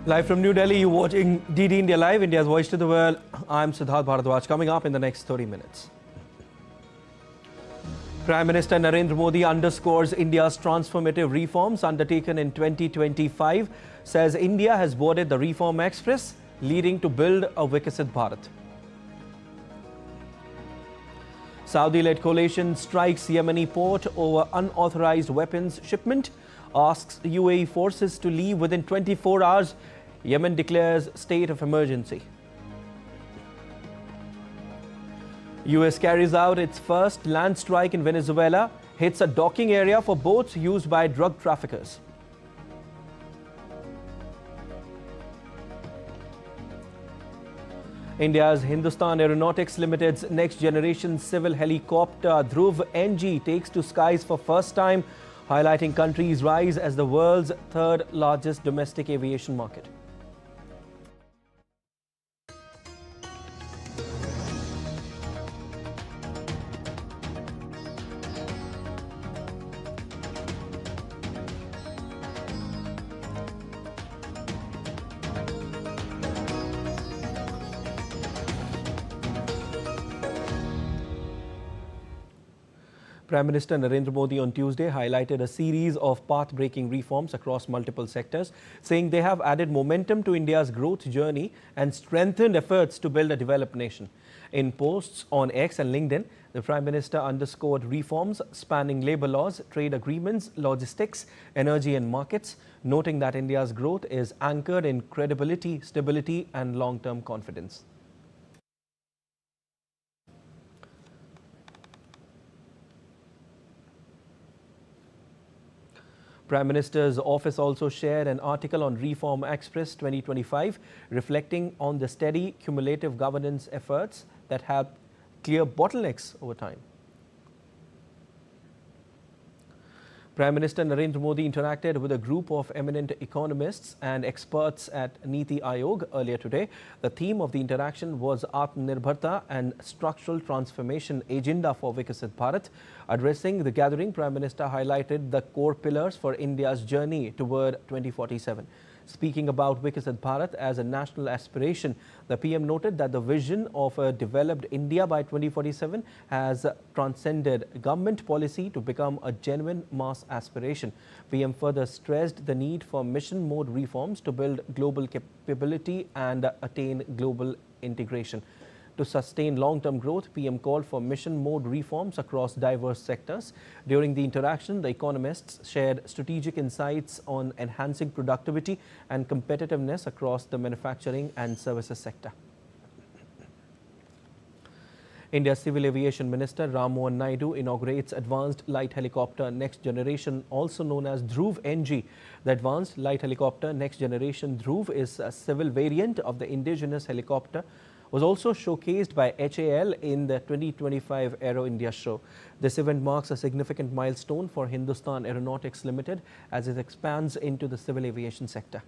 Live from New Delhi, you're watching DD India Live, India's voice to the world. I'm Siddharth Bharadwaj. Coming up in the next 30 minutes. Prime Minister Narendra Modi underscores India's transformative reforms undertaken in 2025, says India has boarded the Reform Express, leading to build a Vikasit Bharat. Saudi-led coalition strikes Yemeni port over unauthorized weapons shipment, asks UAE forces to leave within 24 hours. Yemen declares state of emergency. US carries out its first land strike in Venezuela, hits a docking area for boats used by drug traffickers. India's Hindustan Aeronautics Limited's next-generation civil helicopter Dhruv-NG takes to skies for first time, highlighting country's rise as the world's third largest domestic aviation market. Prime Minister Narendra Modi on Tuesday highlighted a series of path-breaking reforms across multiple sectors, saying they have added momentum to India's growth journey and strengthened efforts to build a developed nation. In posts on X and LinkedIn, the Prime Minister underscored reforms spanning labour laws, trade agreements, logistics, energy and markets, noting that India's growth is anchored in credibility, stability and long-term confidence. Prime Minister's office also shared an article on Reform Express 2025, reflecting on the steady cumulative governance efforts that have clear bottlenecks over time. Prime Minister Narendra Modi interacted with a group of eminent economists and experts at Niti Aayog earlier today. The theme of the interaction was Atmanirbharta and Structural Transformation Agenda for Vikasit Bharat. Addressing the gathering, Prime Minister highlighted the core pillars for India's journey toward 2047. Speaking about Vikasit Bharat as a national aspiration, the PM noted that the vision of a developed India by 2047 has transcended government policy to become a genuine mass aspiration. PM further stressed the need for mission mode reforms to build global capability and attain global integration. To sustain long-term growth, PM called for mission mode reforms across diverse sectors. During the interaction, the economists shared strategic insights on enhancing productivity and competitiveness across the manufacturing and services sector. India's Civil Aviation Minister Ram Mohan Naidu inaugurates Advanced Light Helicopter Next Generation, also known as Dhruv-NG. The Advanced Light Helicopter Next Generation Dhruv is a civil variant of the indigenous helicopter, was also showcased by HAL in the 2025 Aero India show. This event marks a significant milestone for Hindustan Aeronautics Limited as it expands into the civil aviation sector.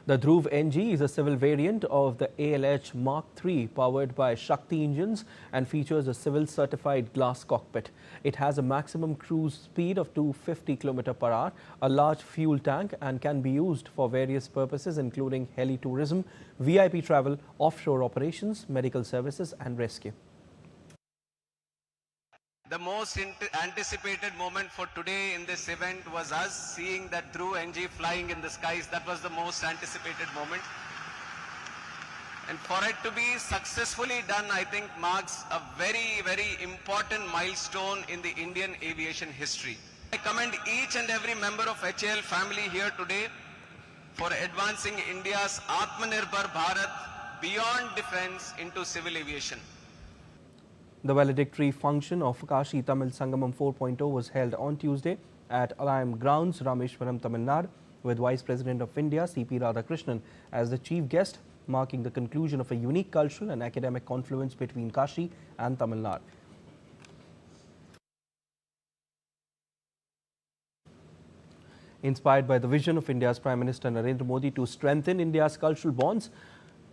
The Dhruv-NG is a civil variant of the ALH Mark III powered by Shakti engines and features a civil certified glass cockpit. It has a maximum cruise speed of 250 km per hour, a large fuel tank and can be used for various purposes including heli-tourism, VIP travel, offshore operations, medical services and rescue. The most anticipated moment for today in this event was us seeing that Dhruv-NG flying in the skies. That was the most anticipated moment. And for it to be successfully done, I think marks a very, very important milestone in the Indian aviation history. I commend each and every member of HAL family here today for advancing India's Atmanirbhar Bharat beyond defense into civil aviation. The valedictory function of Kashi Tamil Sangamam 4.0 was held on Tuesday at Alayam Grounds, Rameshwaram, Tamil Nadu, with Vice President of India, C.P. Radhakrishnan, as the chief guest, marking the conclusion of a unique cultural and academic confluence between Kashi and Tamil Nadu. Inspired by the vision of India's Prime Minister Narendra Modi to strengthen India's cultural bonds,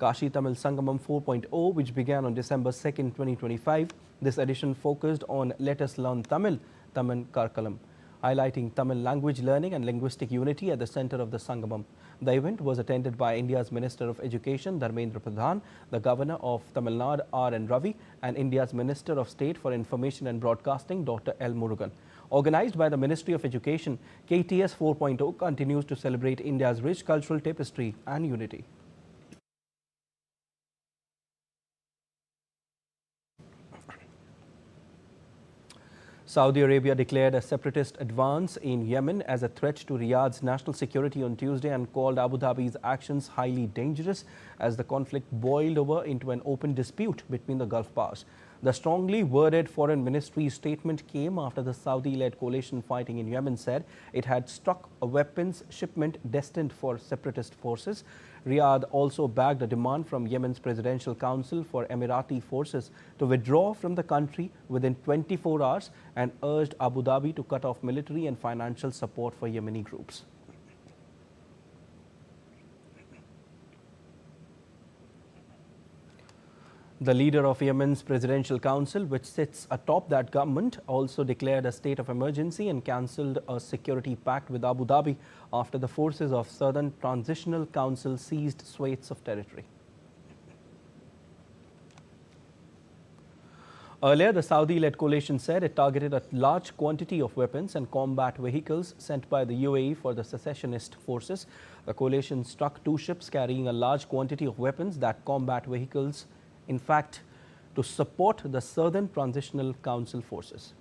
Kashi Tamil Sangamam 4.0, which began on December 2nd, 2025. This edition focused on Let Us Learn Tamil, Tamil Karkalam. highlighting Tamil language learning and linguistic unity at the center of the Sangamam. The event was attended by India's Minister of Education, Dharmendra Pradhan, the Governor of Tamil Nadu, R.N. Ravi, and India's Minister of State for Information and Broadcasting, Dr. L. Murugan. Organized by the Ministry of Education, KTS 4.0 continues to celebrate India's rich cultural tapestry and unity. Saudi Arabia declared a separatist advance in Yemen as a threat to Riyadh's national security on Tuesday and called Abu Dhabi's actions highly dangerous as the conflict boiled over into an open dispute between the Gulf powers. The strongly worded Foreign Ministry statement came after the Saudi-led coalition fighting in Yemen said it had struck a weapons shipment destined for separatist forces. Riyadh also backed a demand from Yemen's Presidential Council for Emirati forces to withdraw from the country within 24 hours and urged Abu Dhabi to cut off military and financial support for Yemeni groups. The leader of Yemen's Presidential Council, which sits atop that government, also declared a state of emergency and cancelled a security pact with Abu Dhabi after the forces of Southern Transitional Council seized swathes of territory. Earlier, the Saudi-led coalition said it targeted a large quantity of weapons and combat vehicles sent by the UAE for the secessionist forces. The coalition struck 2 ships carrying a large quantity of weapons, that combat vehicles, in fact, to support the Southern Transitional Council forces.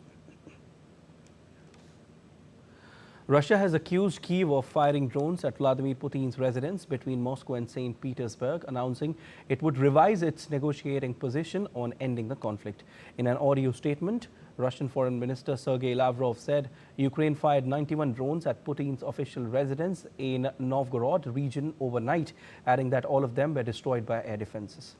Russia has accused Kyiv of firing drones at Vladimir Putin's residence between Moscow and St. Petersburg, announcing it would revise its negotiating position on ending the conflict. In an audio statement, Russian Foreign Minister Sergei Lavrov said Ukraine fired 91 drones at Putin's official residence in Novgorod region overnight, adding that all of them were destroyed by air defenses.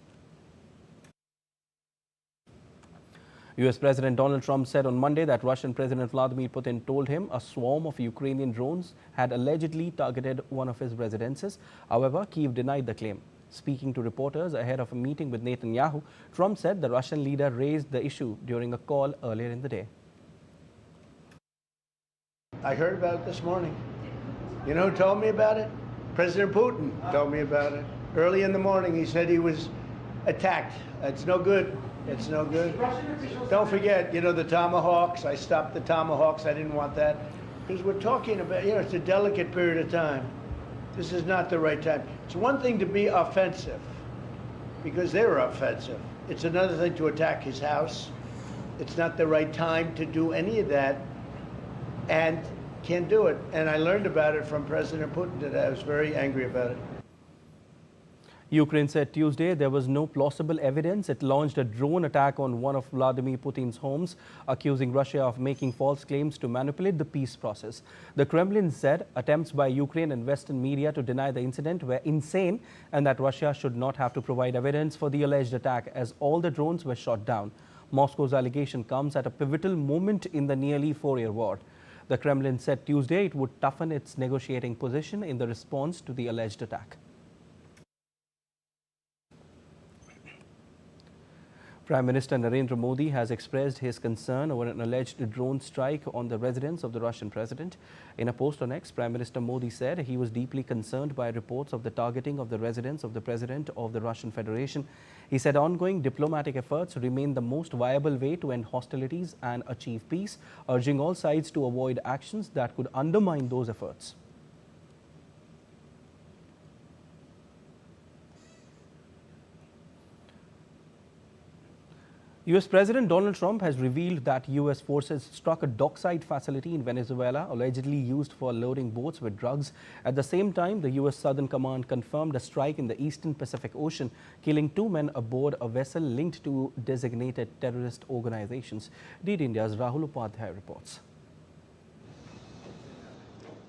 US President Donald Trump said on Monday that Russian President Vladimir Putin told him a swarm of Ukrainian drones had allegedly targeted one of his residences. However, Kyiv denied the claim. Speaking to reporters ahead of a meeting with Netanyahu, Trump said the Russian leader raised the issue during a call earlier in the day. I heard about it this morning. You know who told me about it? President Putin told me about it. Early in the morning, he said he was attacked. It's no good. It's no good. Don't forget, you know, the Tomahawks. I stopped the Tomahawks. I didn't want that. Because we're talking about, you know, it's a delicate period of time. This is not the right time. It's one thing to be offensive, because they're offensive. It's another thing to attack his house. It's not the right time to do any of that, and can't do it. And I learned about it from President Putin today. I was very angry about it. Ukraine said Tuesday there was no plausible evidence it launched a drone attack on one of Vladimir Putin's homes, accusing Russia of making false claims to manipulate the peace process. The Kremlin said attempts by Ukraine and Western media to deny the incident were insane and that Russia should not have to provide evidence for the alleged attack as all the drones were shot down. Moscow's allegation comes at a pivotal moment in the nearly 4-year war. The Kremlin said Tuesday it would toughen its negotiating position in the response to the alleged attack. Prime Minister Narendra Modi has expressed his concern over an alleged drone strike on the residence of the Russian president. In a post on X, Prime Minister Modi said he was deeply concerned by reports of the targeting of the residence of the president of the Russian Federation. He said ongoing diplomatic efforts remain the most viable way to end hostilities and achieve peace, urging all sides to avoid actions that could undermine those efforts. US President Donald Trump has revealed that US forces struck a dockside facility in Venezuela allegedly used for loading boats with drugs. At the same time, the US Southern Command confirmed a strike in the Eastern Pacific Ocean, killing 2 men aboard a vessel linked to designated terrorist organizations. DD India's Rahul Upadhyay reports.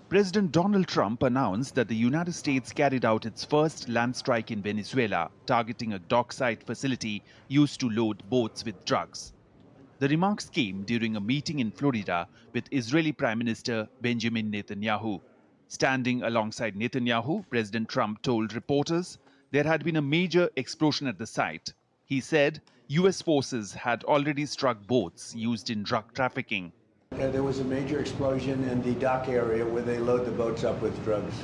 President Donald Trump announced that the United States carried out its first land strike in Venezuela, targeting a dockside facility used to load boats with drugs. The remarks came during a meeting in Florida with Israeli Prime Minister Benjamin Netanyahu. Standing alongside Netanyahu, President Trump told reporters there had been a major explosion at the site. He said US forces had already struck boats used in drug trafficking. There was a major explosion in the dock area where they load the boats up with drugs.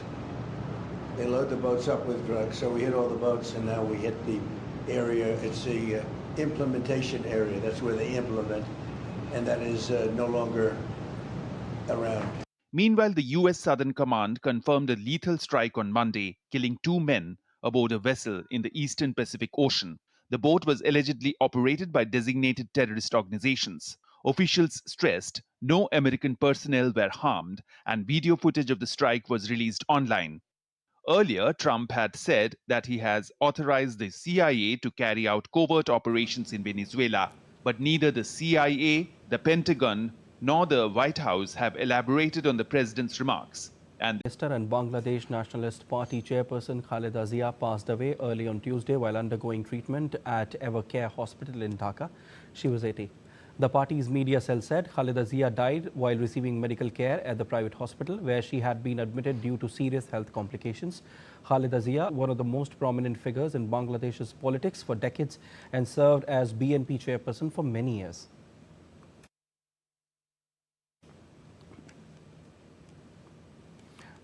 They load the boats up with drugs, so we hit all the boats, and now we hit the area. It's the implementation area. That's where they implement, and that is no longer around. Meanwhile, the US Southern Command confirmed a lethal strike on Monday, killing 2 men aboard a vessel in the Eastern Pacific Ocean. The boat was allegedly operated by designated terrorist organizations. Officials stressed no American personnel were harmed, and video footage of the strike was released online. Earlier, Trump had said that he has authorized the CIA to carry out covert operations in Venezuela, but neither the CIA, the Pentagon, nor the White House have elaborated on the president's remarks. And Minister and Bangladesh Nationalist Party chairperson Khaleda Zia passed away early on Tuesday while undergoing treatment at Evercare Hospital in Dhaka. She was 80. The party's media cell said Khaleda Zia died while receiving medical care at the private hospital where she had been admitted due to serious health complications. Khaleda Zia, one of the most prominent figures in Bangladesh's politics for decades and served as BNP chairperson for many years.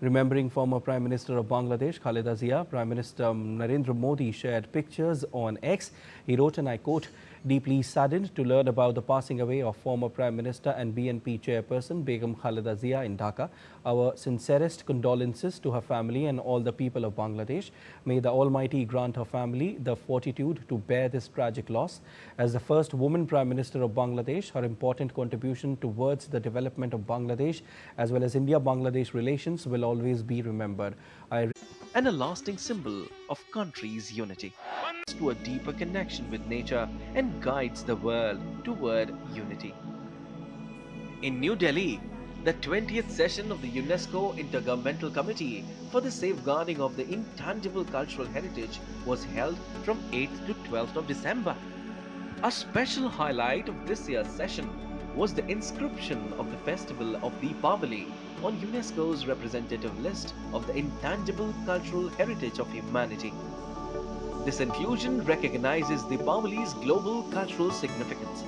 Remembering former Prime Minister of Bangladesh, Khaleda Zia, Prime Minister Narendra Modi shared pictures on X. He wrote, and I quote, "Deeply saddened to learn about the passing away of former Prime Minister and BNP chairperson Begum Khaleda Zia in Dhaka. Our sincerest condolences to her family and all the people of Bangladesh. May the Almighty grant her family the fortitude to bear this tragic loss. As the first woman Prime Minister of Bangladesh, her important contribution towards the development of Bangladesh as well as India-Bangladesh relations will always be remembered." And a lasting symbol of country's unity, to a deeper connection with nature and guides the world toward unity. In New Delhi, the 20th session of the UNESCO Intergovernmental Committee for the Safeguarding of the Intangible Cultural Heritage was held from 8th to 12th of December. A special highlight of this year's session was the inscription of the festival of Diwali on UNESCO's representative list of the intangible cultural heritage of humanity. This inclusion recognizes Diwali's global cultural significance.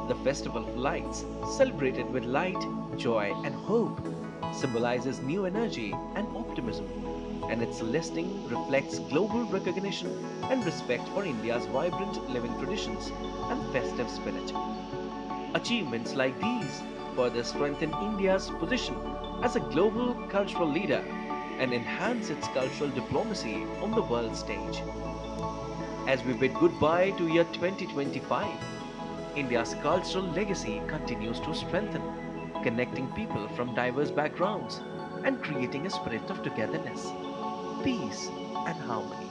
The Festival of Lights, celebrated with light, joy and hope, symbolizes new energy and optimism, and its listing reflects global recognition and respect for India's vibrant living traditions and festive spirit. Achievements like these further strengthen India's position as a global cultural leader and enhance its cultural diplomacy on the world stage. As we bid goodbye to year 2025, India's cultural legacy continues to strengthen, connecting people from diverse backgrounds and creating a spirit of togetherness, peace and harmony.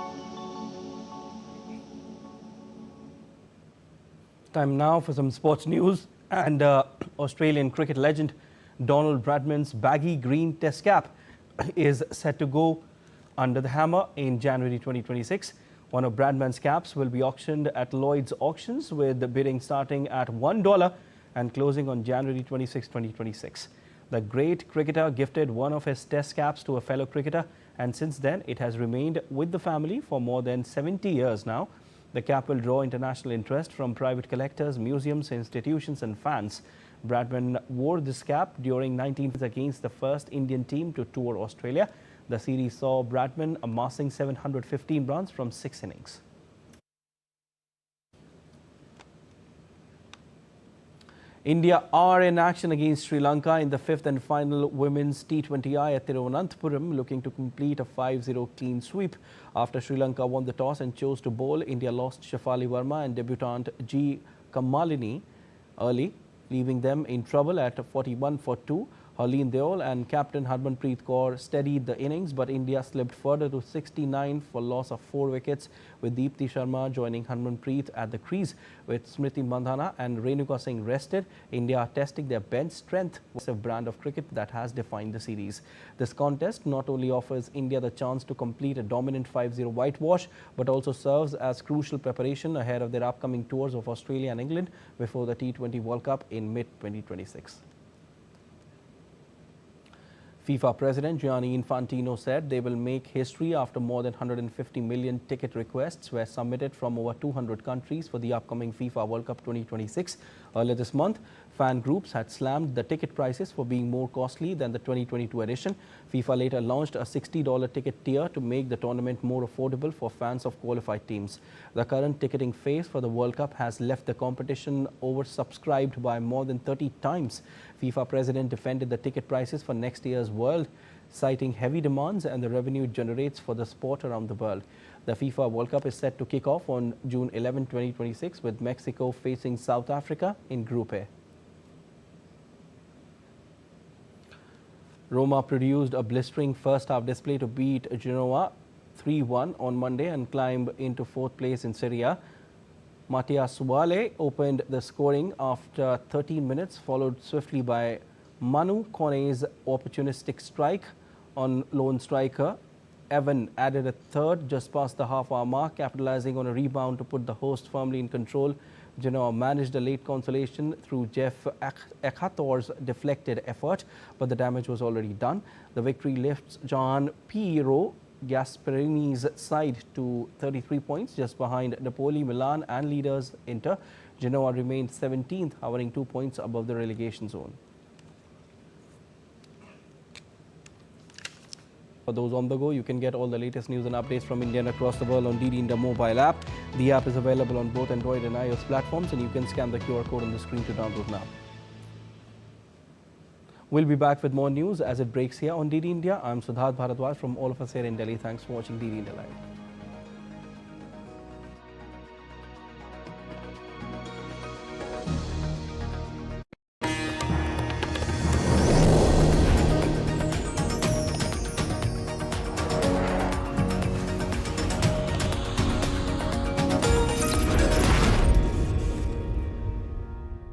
Time now for some sports news. And Australian cricket legend Donald Bradman's baggy green test cap is set to go under the hammer in January 2026. One of Bradman's caps will be auctioned at Lloyd's Auctions, with the bidding starting at $1 and closing on January 26, 2026. The great cricketer gifted one of his test caps to a fellow cricketer, and since then it has remained with the family for more than 70 years now. The cap will draw international interest from private collectors, museums, institutions and fans. Bradman wore this cap during 19th against the first Indian team to tour Australia. The series saw Bradman amassing 715 runs from 6 innings. India are in action against Sri Lanka in the 5th and final Women's T20I at Thiruvananthapuram, looking to complete a 5-0 clean sweep. After Sri Lanka won the toss and chose to bowl, India lost Shafali Verma and debutant G. Kamalini early, leaving them in trouble at 41 for 2. Harleen Deol and captain Harmanpreet Kaur steadied the innings, but India slipped further to 69 for loss of 4 wickets, with Deepti Sharma joining Harmanpreet at the crease. With Smriti Mandhana and Renuka Singh rested, India are testing their bench strength, a brand of cricket that has defined the series. This contest not only offers India the chance to complete a dominant 5-0 whitewash, but also serves as crucial preparation ahead of their upcoming tours of Australia and England before the T20 World Cup in mid-2026. FIFA President Gianni Infantino said they will make history after more than 150 million ticket requests were submitted from over 200 countries for the upcoming FIFA World Cup 2026. Earlier this month, Fan groups had slammed the ticket prices for being more costly than the 2022 edition. FIFA later launched a $60 ticket tier to make the tournament more affordable for fans of qualified teams. The current ticketing phase for the World Cup has left the competition oversubscribed by more than 30 times. FIFA president defended the ticket prices for next year's World, citing heavy demands and the revenue it generates for the sport around the world. The FIFA World Cup is set to kick off on June 11, 2026 with Mexico facing South Africa in Group A. Roma produced a blistering first-half display to beat Genoa 3-1 on Monday and climb into fourth place in Serie A. Mattia Suale opened the scoring after 13 minutes, followed swiftly by Manu Kone's opportunistic strike on lone striker. Evan added a third just past the half-hour mark, capitalizing on a rebound to put the host firmly in control. Genoa managed a late consolation through Jeff Ekator's deflected effort, but the damage was already done. The victory lifts Gian Piero Gasperini's side to 33 points, just behind Napoli, Milan and leaders Inter. Genoa remained 17th, hovering 2 points above the relegation zone. For those on the go, you can get all the latest news and updates from India and across the world on DD India mobile app. The app is available on both Android and iOS platforms, and you can scan the QR code on the screen to download now. We'll be back with more news as it breaks here on DD India. I'm Sudhat Bharadwaj from all of us here in Delhi. Thanks for watching DD India Live.